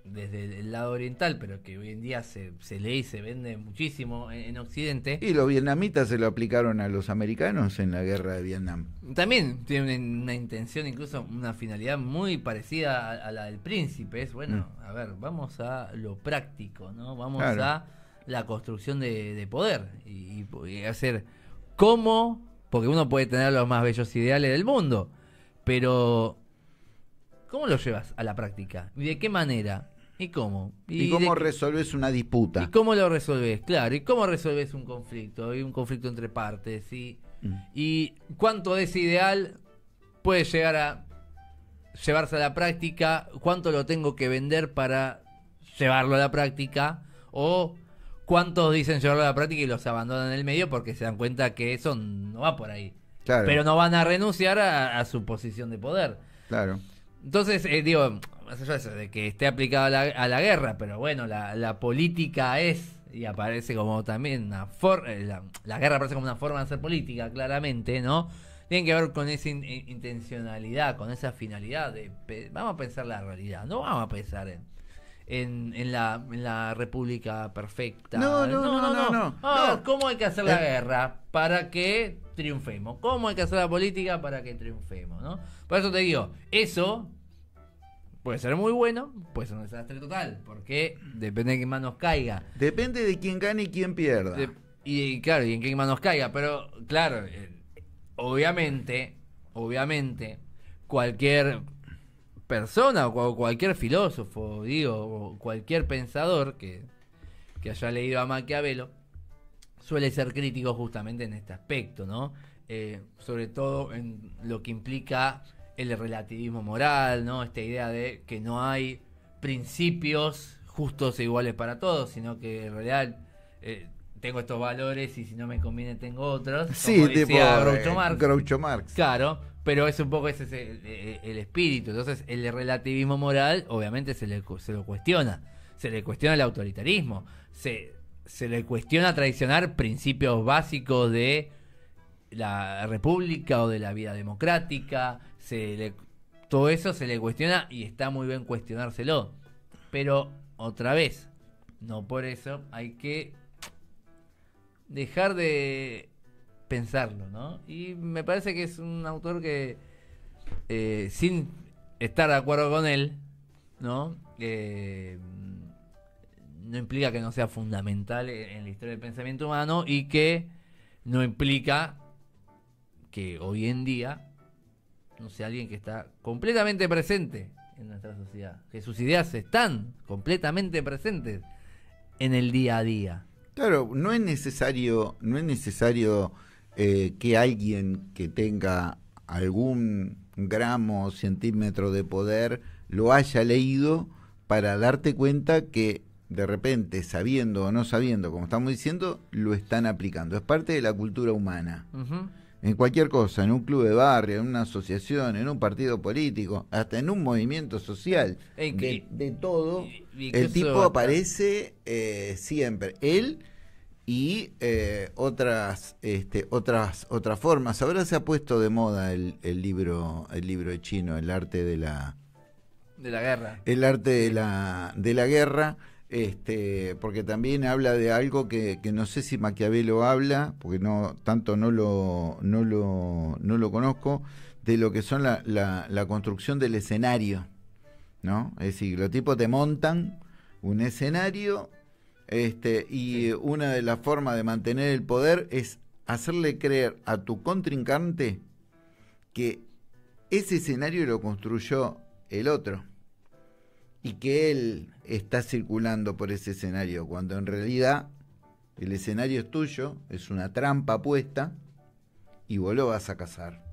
B: desde el lado oriental, pero que hoy en día se lee y se vende muchísimo en Occidente.
A: Y los vietnamitas se lo aplicaron a los americanos en la guerra de Vietnam.
B: También tiene una intención, incluso una finalidad muy parecida a la del príncipe. Es, bueno, a ver, vamos a lo práctico, ¿no? Vamos a la construcción de poder y hacer cómo, porque uno puede tener los más bellos ideales del mundo, pero ¿cómo lo llevas a la práctica? ¿Y de qué manera? ¿Y cómo?
A: ¿Y cómo resolves una disputa?
B: ¿Y cómo lo resolves? Claro, ¿y cómo resolves un conflicto? Y un conflicto entre partes, ¿y cuánto de ese ideal puede llegar a llevarse a la práctica? ¿Cuánto lo tengo que vender para llevarlo a la práctica? ¿O cuántos dicen llevarlo a la práctica y los abandonan en el medio porque se dan cuenta que eso no va por ahí?
A: Claro.
B: Pero no van a renunciar a su posición de poder.
A: Claro.
B: Entonces, digo, más allá de eso, de que esté aplicado a la guerra, pero bueno, la política es, y aparece como también una la guerra aparece como una forma de hacer política, claramente, ¿no? Tiene que ver con esa intencionalidad, con esa finalidad de, vamos a pensar la realidad, no vamos a pensar en la república perfecta. No. ¿Cómo hay que hacer la guerra para que triunfemos? ¿Cómo hay que hacer la política para que triunfemos, no? Por eso te digo, eso puede ser muy bueno, puede ser un desastre total, porque depende de qué manos caiga.
A: Depende de quién gane y quién pierda.
B: Y claro, y en qué manos caiga, pero claro, obviamente, cualquier persona o cualquier filósofo, o cualquier pensador que haya leído a Maquiavelo suele ser crítico justamente en este aspecto, ¿no? Sobre todo en lo que implica el relativismo moral, ¿no? Esta idea de que no hay principios justos e iguales para todos, sino que en realidad tengo estos valores y si no me conviene tengo otros.
A: Sí,
B: como
A: tipo
B: Groucho Marx.
A: Marx.
B: Claro, pero es un poco ese es el espíritu. Entonces el relativismo moral obviamente se lo cuestiona. Se le cuestiona el autoritarismo. Se le cuestiona traicionar principios básicos de la república o de la vida democrática. Todo eso se le cuestiona y está muy bien cuestionárselo. Pero otra vez, no por eso hay que dejar de pensarlo, ¿no? Y me parece que es un autor que sin estar de acuerdo con él, ¿no? No implica que no sea fundamental en la historia del pensamiento humano y que no implica que hoy en día no sea alguien que está completamente presente en nuestra sociedad, que sus ideas están completamente presentes en el día a día.
A: Claro, no es necesario que alguien que tenga algún gramo o centímetro de poder lo haya leído para darte cuenta que de repente, sabiendo o no sabiendo, como estamos diciendo, lo están aplicando. Es parte de la cultura humana. Uh-huh. En cualquier cosa, en un club de barrio, en una asociación, en un partido político, hasta en un movimiento social, de todo, el tipo aparece siempre. Él y otras formas. Ahora se ha puesto de moda el libro de Chino, el arte de la
B: guerra.
A: El arte de la guerra. Porque también habla de algo que no sé si Maquiavelo habla, porque no lo conozco, de lo que son la construcción del escenario, ¿no? Es decir, los tipos te montan un escenario, y una de las formas de mantener el poder es hacerle creer a tu contrincante que ese escenario lo construyó el otro y que él está circulando por ese escenario, cuando en realidad el escenario es tuyo, es una trampa puesta y vos lo vas a cazar.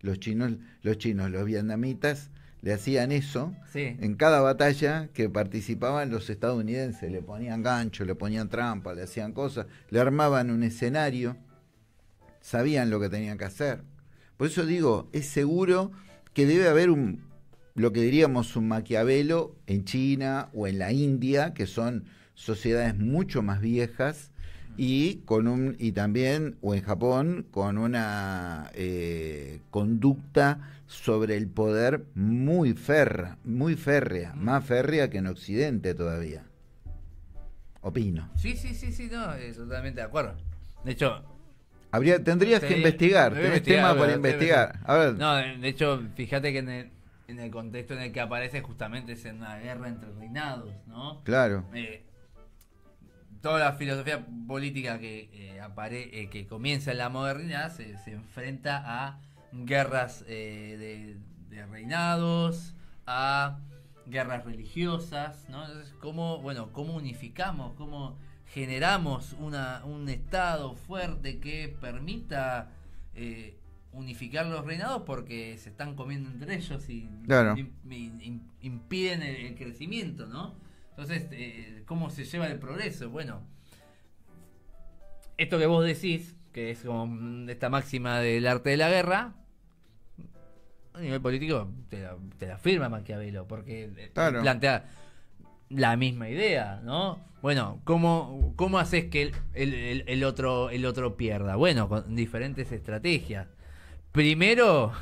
A: Los chinos, los vietnamitas le hacían eso, sí, en cada batalla que participaban los estadounidenses, le ponían gancho, le ponían trampa, le hacían cosas, le armaban un escenario, sabían lo que tenían que hacer. Por eso digo, es seguro que debe haber lo que diríamos un Maquiavelo en China o en la India, que son sociedades mucho más viejas, y también, o en Japón, con una conducta sobre el poder muy férrea, más férrea que en Occidente todavía. Opino.
B: Sí, no, totalmente de acuerdo. De hecho,
A: tendrías que investigar, tenés tema para investigar. A ver.
B: No, de hecho, fíjate que en el contexto en el que aparece justamente es en una guerra entre reinados, ¿no?
A: Claro.
B: Toda la filosofía política que comienza en la modernidad se enfrenta a guerras de reinados, a guerras religiosas, ¿no? Entonces, ¿cómo unificamos, cómo generamos un estado fuerte que permita unificar los reinados, porque se están comiendo entre ellos y
A: claro,
B: impiden el crecimiento, ¿no? Entonces, ¿cómo se lleva el progreso? Bueno, esto que vos decís, que es como esta máxima del arte de la guerra, a nivel político te la firma Maquiavelo, porque claro, plantea la misma idea, ¿no? Bueno, ¿cómo haces que el otro pierda? Bueno, con diferentes estrategias. Primero,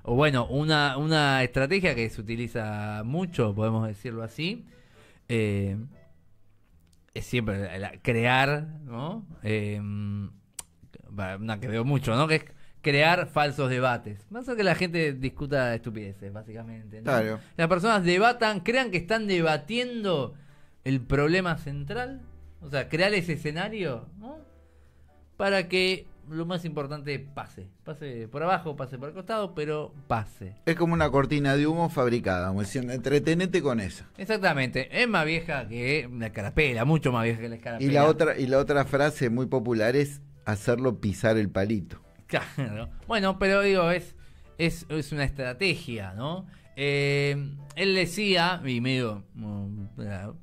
B: o bueno, una estrategia que se utiliza mucho, podemos decirlo así, es siempre crear, ¿no? Una que veo mucho, ¿no? Que es crear falsos debates. Más o que la gente discuta estupideces, básicamente, ¿no?
A: Claro.
B: Las personas crean que están debatiendo el problema central, o sea, crear ese escenario, ¿no? Para que lo más importante pase por abajo, pase por el costado, pero pase.
A: Es como una cortina de humo fabricada, como diciendo, entretenete con eso.
B: Exactamente, es más vieja que la escarapela, mucho más vieja que la escarapela.
A: Y la otra frase muy popular es hacerlo pisar el palito.
B: Claro. Bueno, pero digo, es una estrategia, ¿no? Él decía, y medio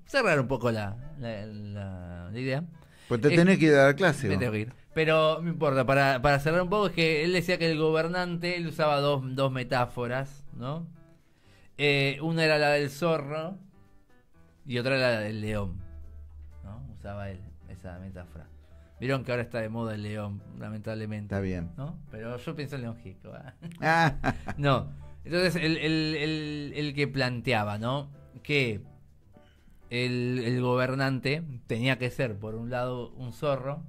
B: cerrar un poco la idea.
A: Pues te tenés que ir a dar clase.
B: Me tengo que ir. Pero no importa, para cerrar un poco, es que él decía que el gobernante, él usaba dos metáforas, ¿no? Una era la del zorro y otra era la del león, ¿no? Usaba él esa metáfora. Vieron que ahora está de moda el león, lamentablemente.
A: Está bien.
B: ¿No? Pero yo pienso en León Gieco.
A: Ah.
B: No. Entonces, el que planteaba, ¿no? Que el gobernante tenía que ser, por un lado, un zorro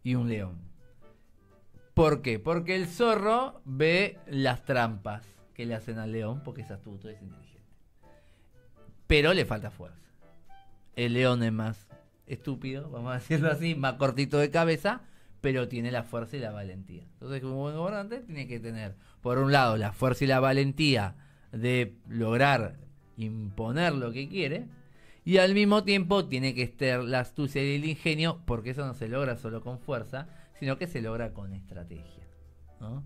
B: y un león. ¿Por qué? Porque el zorro ve las trampas que le hacen al león, porque es astuto, es inteligente. Pero le falta fuerza. El león es más estúpido, vamos a decirlo así, más cortito de cabeza, pero tiene la fuerza y la valentía. Entonces, como buen gobernante, tiene que tener, por un lado, la fuerza y la valentía de lograr imponer lo que quiere, y al mismo tiempo tiene que estar la astucia y el ingenio, porque eso no se logra solo con fuerza, sino que se logra con estrategia, ¿no?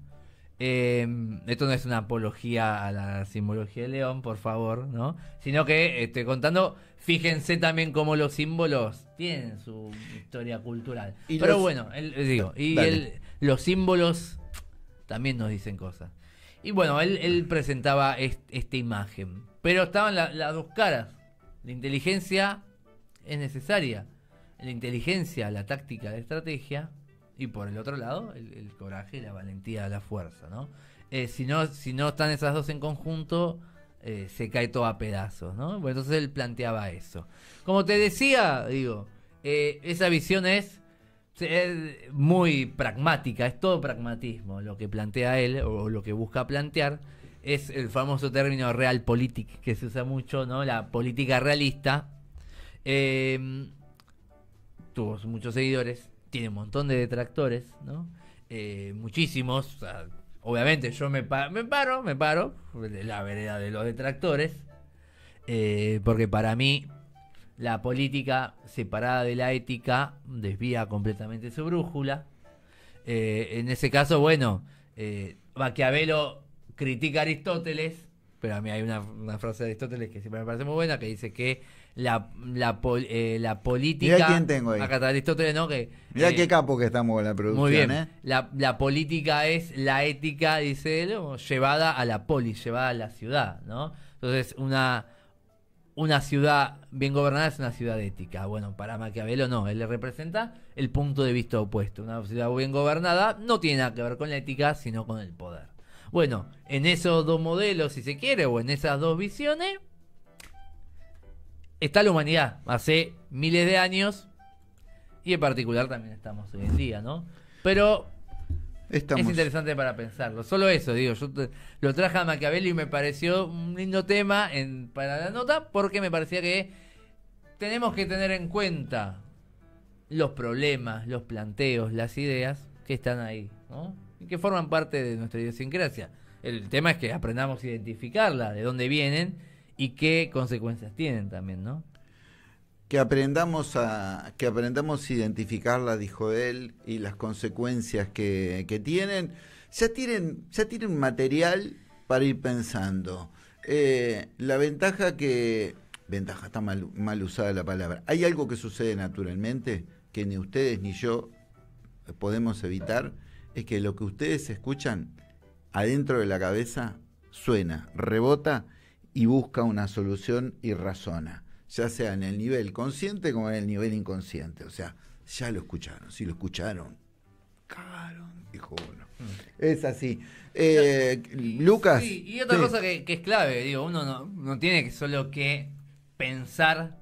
B: Esto no es una apología a la simbología del león, por favor, ¿no? Sino que estoy contando, fíjense también cómo los símbolos tienen su historia cultural. Pero bueno, los símbolos también nos dicen cosas. Y bueno, él presentaba esta imagen. Pero estaban las dos caras. La inteligencia es necesaria. La inteligencia, la táctica, la estrategia. Y por el otro lado, el coraje, la valentía, la fuerza, ¿no? Si no están esas dos en conjunto, se cae todo a pedazos, ¿no? Bueno, entonces él planteaba eso. Como te decía, esa visión es muy pragmática, es todo pragmatismo. Lo que plantea él, o lo que busca plantear, es el famoso término realpolitik, que se usa mucho, ¿no? La política realista. Tuvo muchos seguidores. Tiene un montón de detractores, ¿no? Muchísimos. O sea, obviamente yo me paro de la vereda de los detractores, porque para mí la política separada de la ética desvía completamente su brújula. En ese caso, bueno, Maquiavelo critica a Aristóteles, pero a mí hay una frase de Aristóteles que siempre me parece muy buena, que dice que la política...
A: Mirá quién tengo ahí.
B: Acá está Aristóteles, ¿no?
A: Mirá qué capo que estamos con la producción.
B: Muy bien. La política es la ética, dice él, llevada a la polis, llevada a la ciudad, ¿no? Entonces, una ciudad bien gobernada es una ciudad ética. Bueno, para Maquiavelo no, él le representa el punto de vista opuesto. Una ciudad bien gobernada no tiene nada que ver con la ética, sino con el poder. Bueno, en esos dos modelos, si se quiere, o en esas dos visiones, está la humanidad hace miles de años, y en particular también estamos hoy en día, ¿no? Pero es interesante para pensarlo. Solo eso, yo lo traje a Maquiavelo y me pareció un lindo tema para la nota, porque me parecía que tenemos que tener en cuenta los problemas, los planteos, las ideas que están ahí, ¿no? Y que forman parte de nuestra idiosincrasia. El tema es que aprendamos a identificarla, de dónde vienen y qué consecuencias tienen también, ¿no?
A: Que aprendamos a identificarla, dijo él, y las consecuencias que tienen. Ya tienen material para ir pensando. La ventaja está mal usada la palabra. Hay algo que sucede naturalmente que ni ustedes ni yo podemos evitar, es que lo que ustedes escuchan adentro de la cabeza suena, rebota y busca una solución y razona, ya sea en el nivel consciente como en el nivel inconsciente. O sea, ya lo escucharon. Si lo escucharon, cagaron, dijo uno. Es así. Lucas.
B: Sí, y otra cosa que es clave, uno no tiene solo que pensar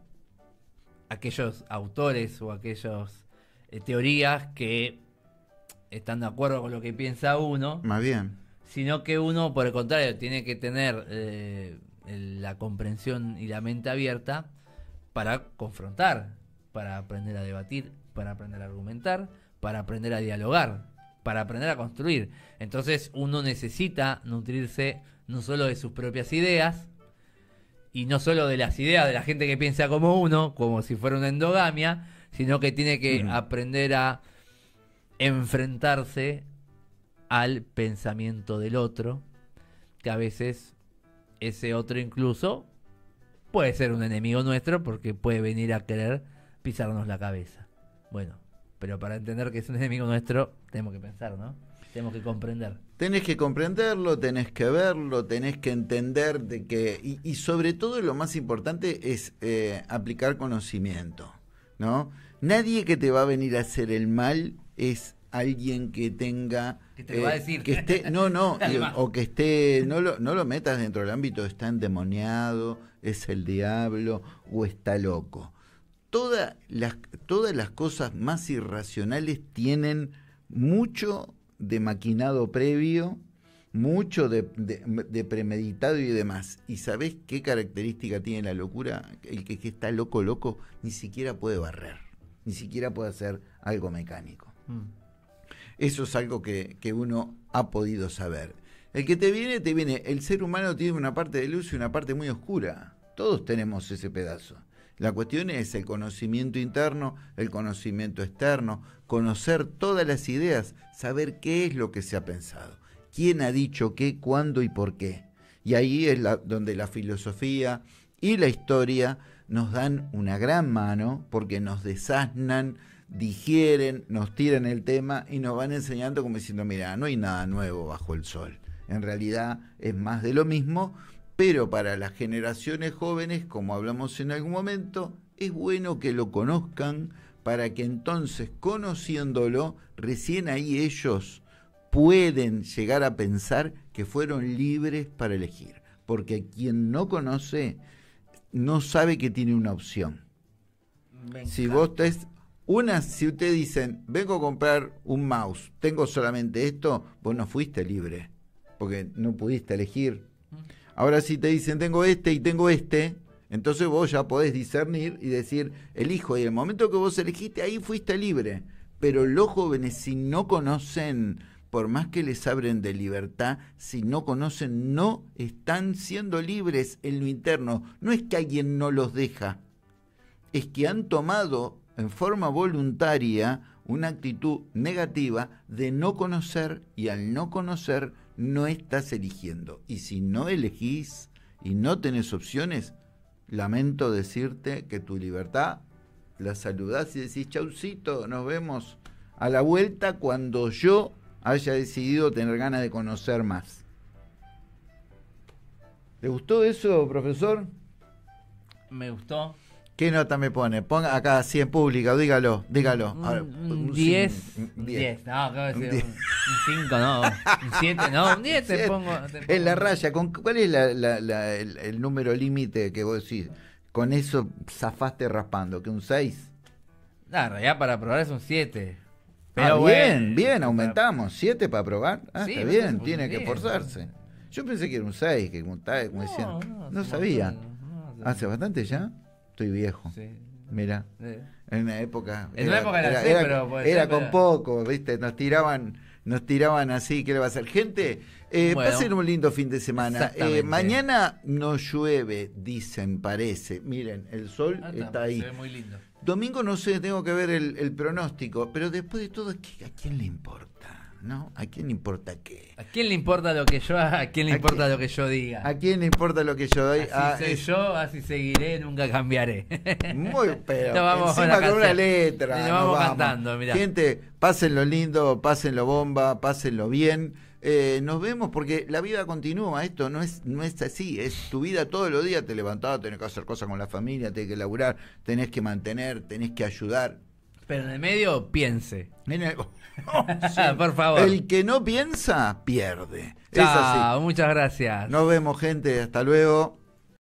B: aquellos autores o aquellas teorías que están de acuerdo con lo que piensa uno.
A: Más bien.
B: Sino que uno, por el contrario, tiene que tener la comprensión y la mente abierta para confrontar, para aprender a debatir, para aprender a argumentar, para aprender a dialogar, para aprender a construir. Entonces uno necesita nutrirse no solo de sus propias ideas, y no solo de las ideas de la gente que piensa como uno, como si fuera una endogamia, sino que tiene que aprender a enfrentarse al pensamiento del otro que a veces ese otro incluso puede ser un enemigo nuestro porque puede venir a querer pisarnos la cabeza. Bueno, pero para entender que es un enemigo nuestro tenemos que pensar, ¿no? Tenemos que comprender.
A: Tenés que comprenderlo, tenés que verlo, tenés que entender de que... Y sobre todo lo más importante es aplicar conocimiento, ¿no? Nadie que te va a venir a hacer el mal es alguien que tenga...
B: Que te lo va a decir.
A: Que esté, o que esté... No lo metas dentro del ámbito, está endemoniado, es el diablo o está loco. Todas las cosas más irracionales tienen mucho de maquinado previo, mucho de premeditado y demás. ¿Y sabés qué característica tiene la locura? El que está loco ni siquiera puede barrer, ni siquiera puede hacer algo mecánico. Eso es algo que uno ha podido saber. El que te viene. El ser humano tiene una parte de luz y una parte muy oscura. Todos tenemos ese pedazo. La cuestión es el conocimiento interno, el conocimiento externo, conocer todas las ideas, saber qué es lo que se ha pensado, quién ha dicho qué, cuándo y por qué. Y ahí es donde la filosofía y la historia nos dan una gran mano porque nos desasnan, digieren, nos tiran el tema y nos van enseñando como diciendo, mira, no hay nada nuevo bajo el sol. En realidad es más de lo mismo, pero para las generaciones jóvenes, como hablamos en algún momento, es bueno que lo conozcan para que entonces, conociéndolo, recién ahí ellos pueden llegar a pensar que fueron libres para elegir. Porque quien no conoce, no sabe que tiene una opción. Si ustedes dicen, vengo a comprar un mouse, tengo solamente esto, vos no fuiste libre, porque no pudiste elegir. Ahora si te dicen, tengo este y tengo este, entonces vos ya podés discernir y decir, elijo, y en el momento que vos elegiste, ahí fuiste libre. Pero los jóvenes, si no conocen, por más que les abren de libertad, si no conocen, no están siendo libres en lo interno. No es que alguien no los deja, es que han tomado en forma voluntaria una actitud negativa de no conocer, y al no conocer no estás eligiendo. Y si no elegís y no tenés opciones, lamento decirte que tu libertad la saludás y decís, chaucito, nos vemos a la vuelta cuando yo haya decidido tener ganas de conocer más. ¿Le gustó eso, profesor?
B: Me gustó.
A: ¿Qué nota me pone? Ponga acá así en pública, dígalo.
B: Un 10. No, acabo de decir un 5, no. Un 7, no, un 10 te pongo.
A: En la raya, ¿cuál es el número límite que vos decís? Con eso zafaste raspando, ¿que un 6?
B: No, en realidad para probar es un 7.
A: Pero bien, aumentamos. 7 para probar. Sí, está bien, tiene que esforzarse. Yo pensé que era un 6, que como decían. No sabía. ¿Hace bastante ya? Estoy viejo. Sí. Mira, en una época. Era con poco, ¿viste? Nos tiraban así. ¿Qué le va a hacer? Gente, pasen un lindo fin de semana. Mañana no llueve, dicen, parece. Miren, el sol está ahí.
B: Se ve muy lindo.
A: Domingo no sé, tengo que ver el pronóstico, pero después de todo, ¿a quién le importa? ¿No? ¿A quién le importa qué?
B: ¿A quién le importa lo que yo haga? ¿A quién le importa lo que yo diga?
A: ¿A quién le importa lo que yo doy?
B: Así soy yo, así seguiré, nunca cambiaré.
A: Muy pero
B: vamos
A: encima con una letra.
B: Nos vamos cantando, mirá.
A: Gente, pásenlo lindo, pásenlo bomba, pásenlo bien. Nos vemos porque la vida continúa. Esto no es así, es tu vida todos los días. Te levantás, tenés que hacer cosas con la familia, tenés que laburar, tenés que mantener, tenés que ayudar.
B: Pero en el medio, piense.
A: Sí.
B: Por favor.
A: El que no piensa, pierde.
B: Chao, muchas gracias.
A: Nos vemos, gente. Hasta luego.